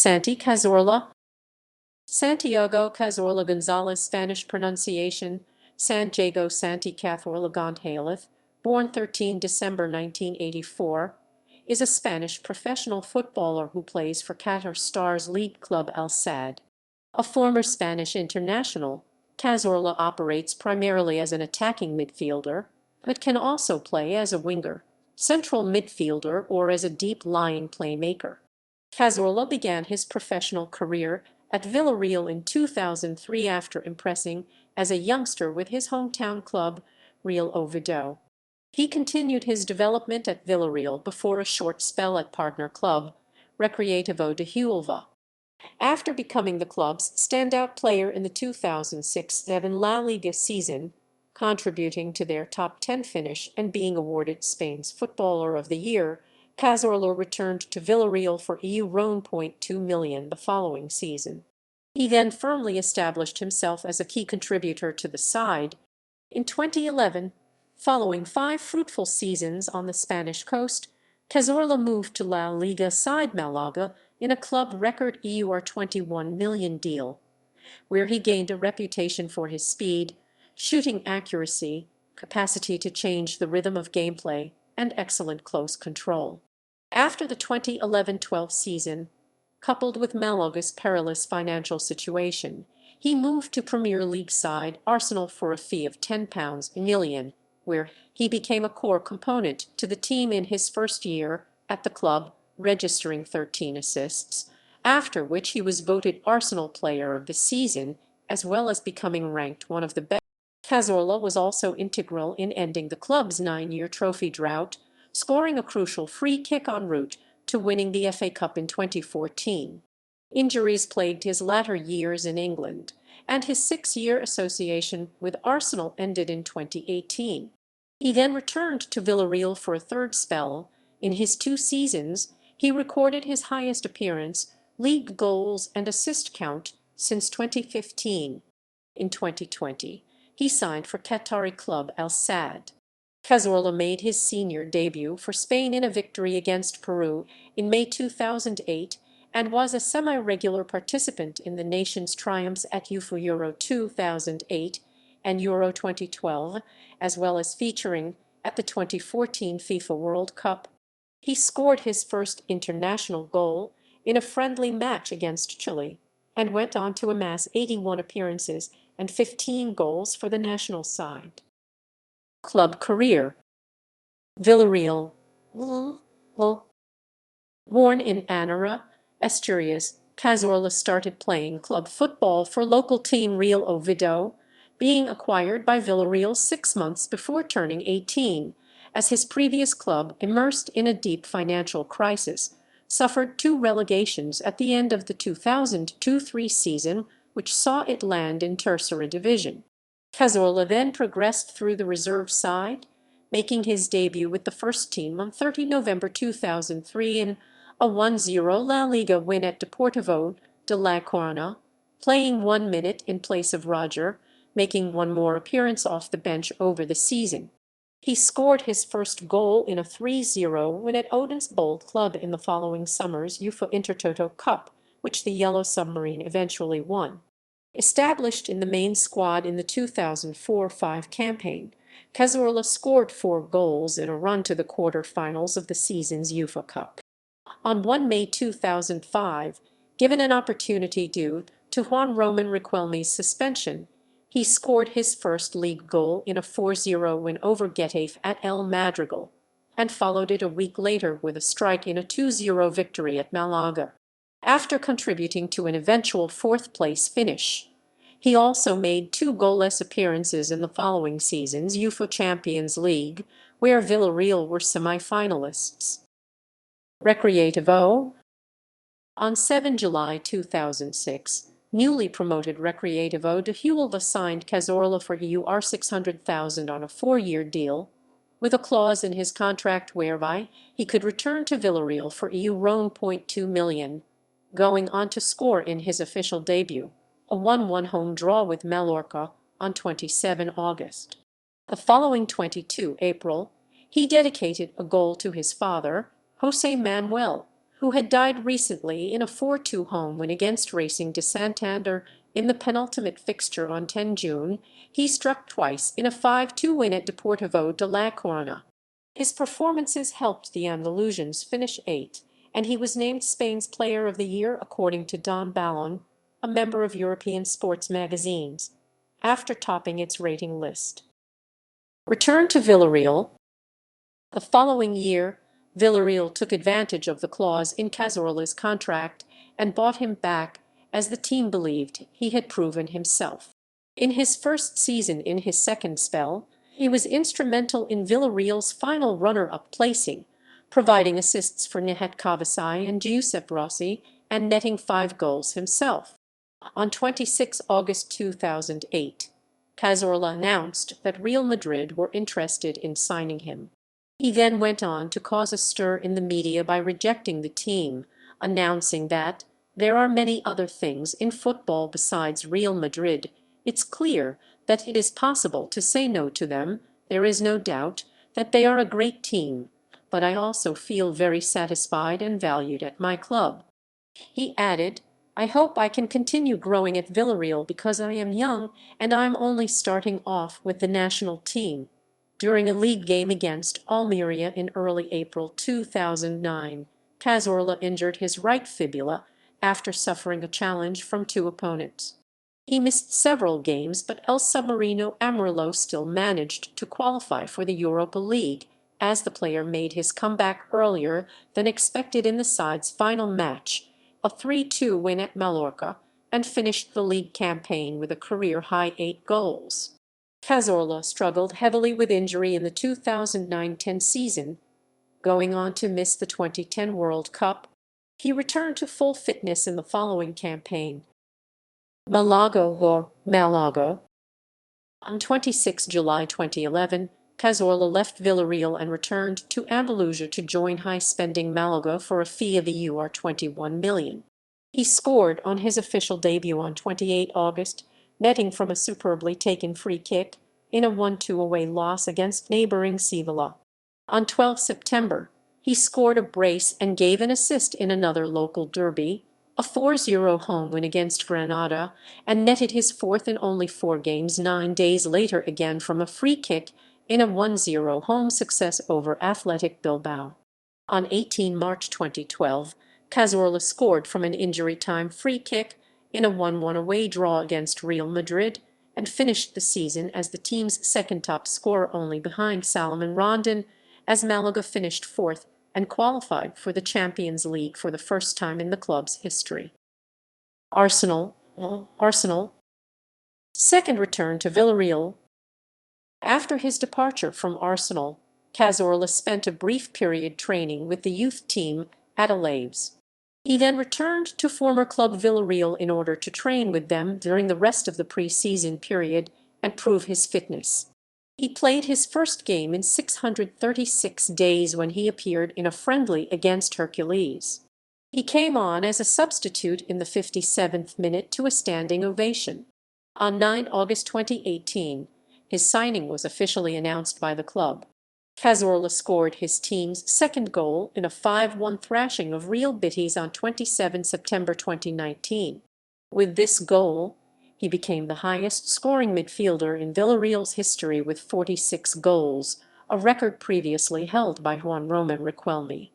Santi Cazorla. Santiago Cazorla González, Spanish pronunciation, Santiago Santi Cazorla González, born 13 December 1984, is a Spanish professional footballer who plays for Qatar Stars League club Al Sadd. A former Spanish international, Cazorla operates primarily as an attacking midfielder, but can also play as a winger, central midfielder, or as a deep-lying playmaker. Cazorla began his professional career at Villarreal in 2003 after impressing as a youngster with his hometown club, Real Oviedo. He continued his development at Villarreal before a short spell at partner club, Recreativo de Huelva. After becoming the club's standout player in the 2006-07 La Liga season, contributing to their top 10 finish and being awarded Spain's Footballer of the Year, Cazorla returned to Villarreal for €1.2 million the following season. He then firmly established himself as a key contributor to the side. In 2011, following 5 fruitful seasons on the Spanish coast, Cazorla moved to La Liga side Málaga in a club record €21 million deal, where he gained a reputation for his speed, shooting accuracy, capacity to change the rhythm of gameplay, and excellent close control. After the 2011-12 season, coupled with Malaga's perilous financial situation, he moved to Premier League side Arsenal for a fee of £10 million, where he became a core component to the team in his first year at the club, registering 13 assists, after which he was voted Arsenal Player of the Season, as well as becoming ranked one of the best. Cazorla was also integral in ending the club's 9-year trophy drought, scoring a crucial free kick en route to winning the FA Cup in 2014. Injuries plagued his latter years in England, and his 6-year association with Arsenal ended in 2018. He then returned to Villarreal for a third spell. In his 2 seasons, he recorded his highest appearance, league goals and assist count since 2015. In 2020, he signed for Qatari club Al Sadd. Cazorla made his senior debut for Spain in a victory against Peru in May 2008 and was a semi-regular participant in the nation's triumphs at UEFA Euro 2008 and Euro 2012, as well as featuring at the 2014 FIFA World Cup. He scored his first international goal in a friendly match against Chile and went on to amass 81 appearances and 15 goals for the national side. Club career. Villarreal. Born in Anara, Asturias, Cazorla started playing club football for local team Real Oviedo, being acquired by Villarreal 6 months before turning 18, as his previous club, immersed in a deep financial crisis, suffered 2 relegations at the end of the 2002-03 season, which saw it land in Tercera Division. Cazorla then progressed through the reserve side, making his debut with the first team on 30 November 2003 in a 1-0 La Liga win at Deportivo de La Coruña, playing 1 minute in place of Roger, making 1 more appearance off the bench over the season. He scored his first goal in a 3-0 win at Odense Bold Club in the following summer's UEFA Intertoto Cup, which the Yellow Submarine eventually won. Established in the main squad in the 2004-05 campaign, Cazorla scored 4 goals in a run to the quarter-finals of the season's UEFA Cup. On 1 May 2005, given an opportunity due to Juan Roman Riquelme's suspension, he scored his first league goal in a 4-0 win over Getafe at El Madrigal, and followed it a week later with a strike in a 2-0 victory at Málaga. After contributing to an eventual 4th-place finish, he also made 2 goalless appearances in the following season's UEFA Champions League, where Villarreal were semi-finalists. Recreativo. On 7 July 2006, newly promoted Recreativo de Huelva signed Cazorla for €600,000 on a 4-year deal, with a clause in his contract whereby he could return to Villarreal for €1.2 million, going on to score in his official debut, a 1-1 home draw with Mallorca, on 27 August. The following 22 April, he dedicated a goal to his father, José Manuel, who had died recently in a 4-2 home win against Racing de Santander in the penultimate fixture on 10 June, he struck twice in a 5-2 win at Deportivo de La Coruña. His performances helped the Andalusians finish 8th, and he was named Spain's Player of the Year according to Don Ballon, a member of European sports magazines, after topping its rating list. Return to Villarreal. The following year, Villarreal took advantage of the clause in Cazorla's contract and bought him back, as the team believed he had proven himself. In his first season in his second spell, he was instrumental in Villarreal's final runner-up placing, providing assists for Nihat Kavasai and Giuseppe Rossi, and netting 5 goals himself. On 26 August 2008, Cazorla announced that Real Madrid were interested in signing him. He then went on to cause a stir in the media by rejecting the team, announcing that there are many other things in football besides Real Madrid. It's clear that it is possible to say no to them. There is no doubt that they are a great team, but I also feel very satisfied and valued at my club. He added, I hope I can continue growing at Villarreal because I am young and I'm only starting off with the national team. During a league game against Almeria in early April 2009, Cazorla injured his right fibula after suffering a challenge from 2 opponents. He missed several games, but El Submarino Amarillo still managed to qualify for the Europa League, as the player made his comeback earlier than expected in the side's final match, a 3-2 win at Mallorca, and finished the league campaign with a career-high 8 goals. Cazorla struggled heavily with injury in the 2009-10 season, going on to miss the 2010 World Cup. He returned to full fitness in the following campaign. Málaga. On 26 July 2011, Cazorla left Villarreal and returned to Andalusia to join high-spending Málaga for a fee of €21 million. He scored on his official debut on 28 August, netting from a superbly taken free kick in a 1-2 away loss against neighbouring Sevilla. On 12 September, he scored a brace and gave an assist in another local derby, a 4-0 home win against Granada, and netted his 4th in only 4 games 9 days later again from a free kick in a 1-0 home success over Athletic Bilbao. On 18 March 2012, Cazorla scored from an injury-time free kick in a 1-1 away draw against Real Madrid and finished the season as the team's second top scorer, only behind Salomon Rondon, as Málaga finished 4th and qualified for the Champions League for the first time in the club's history. Arsenal. Second return to Villarreal. After his departure from Arsenal, Cazorla spent a brief period training with the youth team at Alaves. He then returned to former club Villarreal in order to train with them during the rest of the pre-season period and prove his fitness. He played his first game in 636 days when he appeared in a friendly against Hercules. He came on as a substitute in the 57th minute to a standing ovation. On 9 August 2018, his signing was officially announced by the club. Cazorla scored his team's second goal in a 5-1 thrashing of Real Betis on 27 September 2019. With this goal, he became the highest-scoring midfielder in Villarreal's history with 46 goals, a record previously held by Juan Roman Riquelme.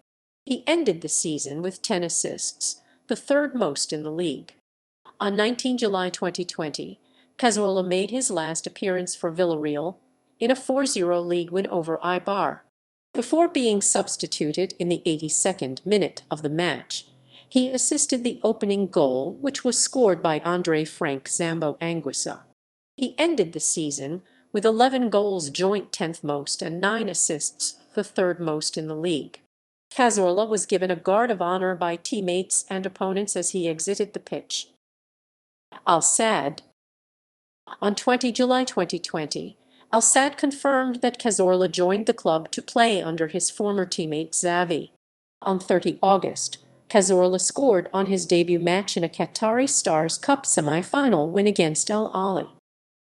He ended the season with 10 assists, the third most in the league. On 19 July 2020, Cazorla made his last appearance for Villarreal in a 4-0 league win over Eibar. Before being substituted in the 82nd minute of the match, he assisted the opening goal, which was scored by Andre Frank Zambo Anguissa. He ended the season with 11 goals, joint 10th most, and 9 assists, the third most in the league. Cazorla was given a guard of honor by teammates and opponents as he exited the pitch. Al Sadd. On 20 July 2020, Al Sadd confirmed that Cazorla joined the club to play under his former teammate Xavi. On 30 August, Cazorla scored on his debut match in a Qatari Stars Cup semi-final win against Al Ahly.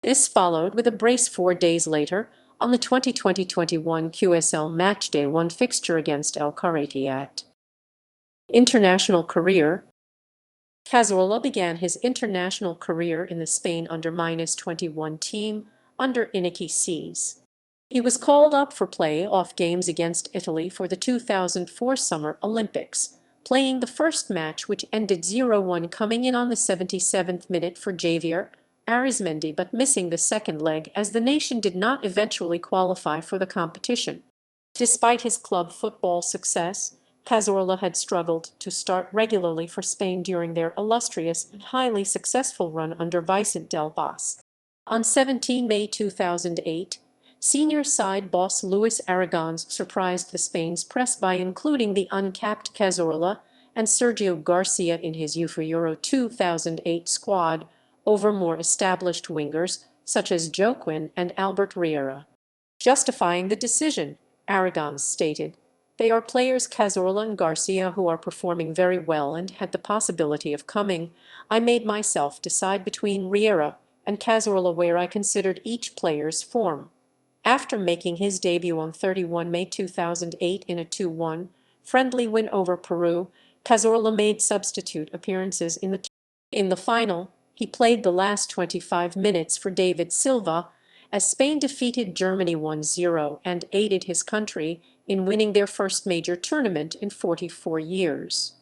This followed with a brace 4 days later on the 2020-21 QSL Matchday 1 fixture against El Kharatiat. International career. Cazorla began his international career in the Spain under-21 team under Iñaki Cies. He was called up for play-off games against Italy for the 2004 Summer Olympics, playing the first match which ended 0-1, coming in on the 77th minute for Javier Arizmendi, but missing the second leg as the nation did not eventually qualify for the competition. Despite his club football success, Cazorla had struggled to start regularly for Spain during their illustrious and highly successful run under Vicente del Bosque. On 17 May 2008, senior side boss Luis Aragonés surprised the Spain's press by including the uncapped Cazorla and Sergio Garcia in his UEFA Euro 2008 squad over more established wingers such as Joaquin and Albert Riera. Justifying the decision, Aragonés stated, "They are players Cazorla and Garcia who are performing very well and had the possibility of coming. I made myself decide between Riera and Cazorla where I considered each player's form." After making his debut on 31 May 2008 in a 2-1 friendly win over Peru, Cazorla made substitute appearances in the final. He played the last 25 minutes for David Silva as Spain defeated Germany 1-0 and aided his country in winning their first major tournament in 44 years.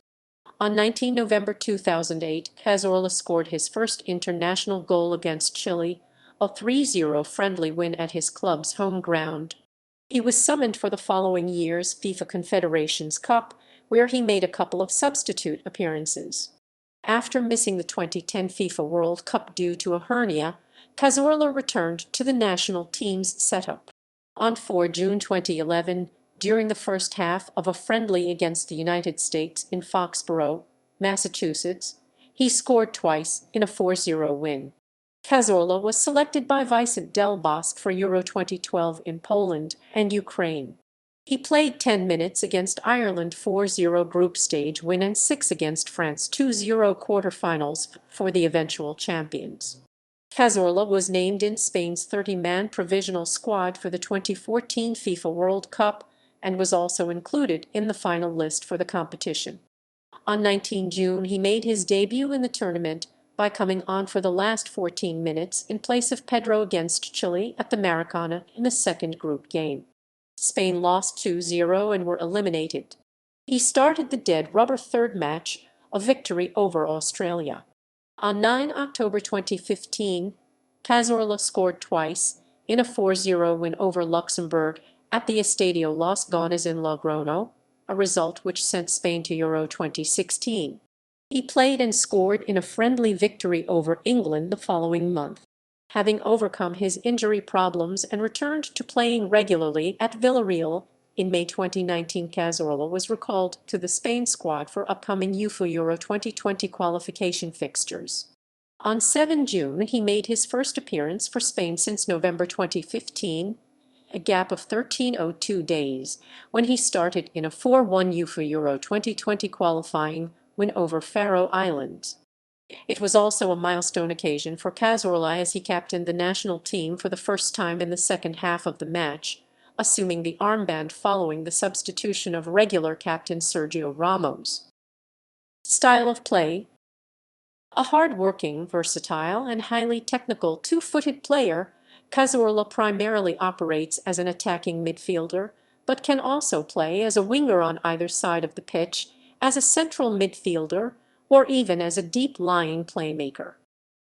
On 19 November 2008, Cazorla scored his first international goal against Chile, a 3-0 friendly win at his club's home ground. He was summoned for the following year's FIFA Confederations Cup, where he made a couple of substitute appearances. After missing the 2010 FIFA World Cup due to a hernia, Cazorla returned to the national team's setup. On 4 June 2011, during the first half of a friendly against the United States in Foxborough, Massachusetts, he scored twice in a 4-0 win. Cazorla was selected by Vicente del Bosque for Euro 2012 in Poland and Ukraine. He played 10 minutes against Ireland 4-0 group stage win and 6 against France 2-0 quarterfinals for the eventual champions. Cazorla was named in Spain's 30-man provisional squad for the 2014 FIFA World Cup and was also included in the final list for the competition. On 19 June, he made his debut in the tournament by coming on for the last 14 minutes in place of Pedro against Chile at the Maracana in the second group game. Spain lost 2-0 and were eliminated. He started the dead rubber third match, a victory over Australia. On 9 October 2015, Cazorla scored twice in a 4-0 win over Luxembourg at the Estadio Los Gones in Logroño, a result which sent Spain to Euro 2016. He played and scored in a friendly victory over England the following month. Having overcome his injury problems and returned to playing regularly at Villarreal in May 2019, Cazorla was recalled to the Spain squad for upcoming UEFA Euro 2020 qualification fixtures. On 7 June, he made his first appearance for Spain since November 2015, a gap of 1302 days, when he started in a 4-1 UEFA Euro 2020 qualifying win over Faroe Islands. It was also a milestone occasion for Cazorla as he captained the national team for the first time in the second half of the match, assuming the armband following the substitution of regular captain Sergio Ramos. Style of play. A hard-working, versatile, and highly technical two-footed player, Cazorla primarily operates as an attacking midfielder, but can also play as a winger on either side of the pitch, as a central midfielder, or even as a deep-lying playmaker.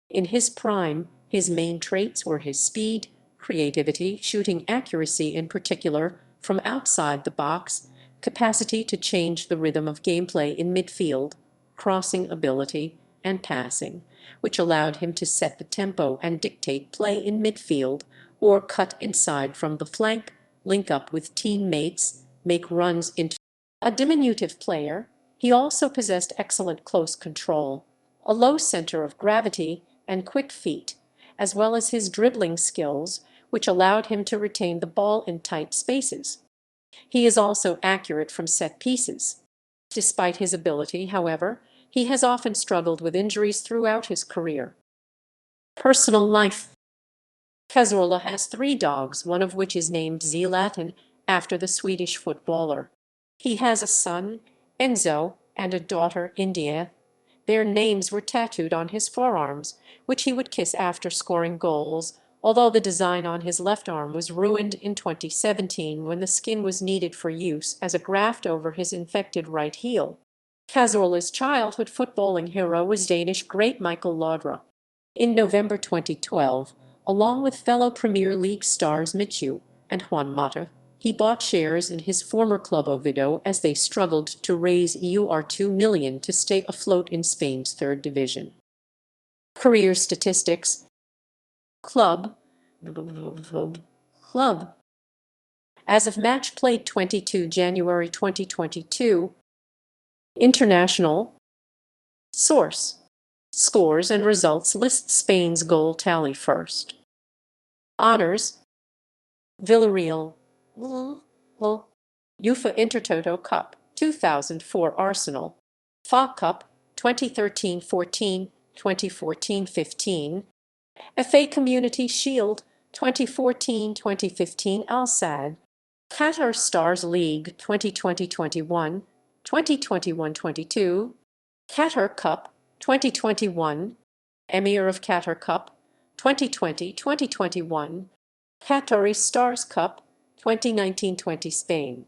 In his prime, his main traits were his speed, creativity, shooting accuracy in particular from outside the box, capacity to change the rhythm of gameplay in midfield, crossing ability, and passing, which allowed him to set the tempo and dictate play in midfield, or cut inside from the flank, link up with teammates, make runs into. A diminutive player, he also possessed excellent close control, a low center of gravity, and quick feet, as well as his dribbling skills, which allowed him to retain the ball in tight spaces. He is also accurate from set pieces. Despite his ability, however, he has often struggled with injuries throughout his career. Personal life. Cazorla has 3 dogs, one of which is named Zlatan after the Swedish footballer. He has a son, Enzo, and a daughter, India. Their names were tattooed on his forearms, which he would kiss after scoring goals, although the design on his left arm was ruined in 2017 when the skin was needed for use as a graft over his infected right heel. Cazorla's childhood footballing hero was Danish great Michael Laudrup. In November 2012, along with fellow Premier League stars Michu and Juan Mata, he bought shares in his former club Oviedo as they struggled to raise €2 million to stay afloat in Spain's third division. Career statistics. Club. As of match played 22 January 2022. International. Source. Scores and results list Spain's goal tally first. Honors. Villarreal. UEFA Intertoto Cup 2004 Arsenal. FA Cup 2013-14, 2014-15. FA Community Shield 2014-2015 Al Sadd. Qatar Stars League 2020-21, 2021-22. Qatar Cup 2021. Emir of Qatar Cup 2020-2021. Qatar Stars Cup 2019-20 Spain.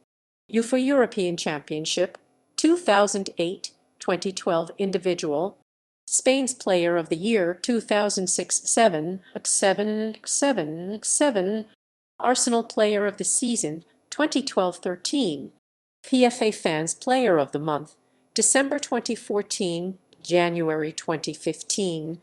UEFA European Championship 2008-2012 Individual. Spain's Player of the Year 2006-7. Arsenal Player of the Season 2012-13. PFA Fans Player of the Month December 2014, January 2015.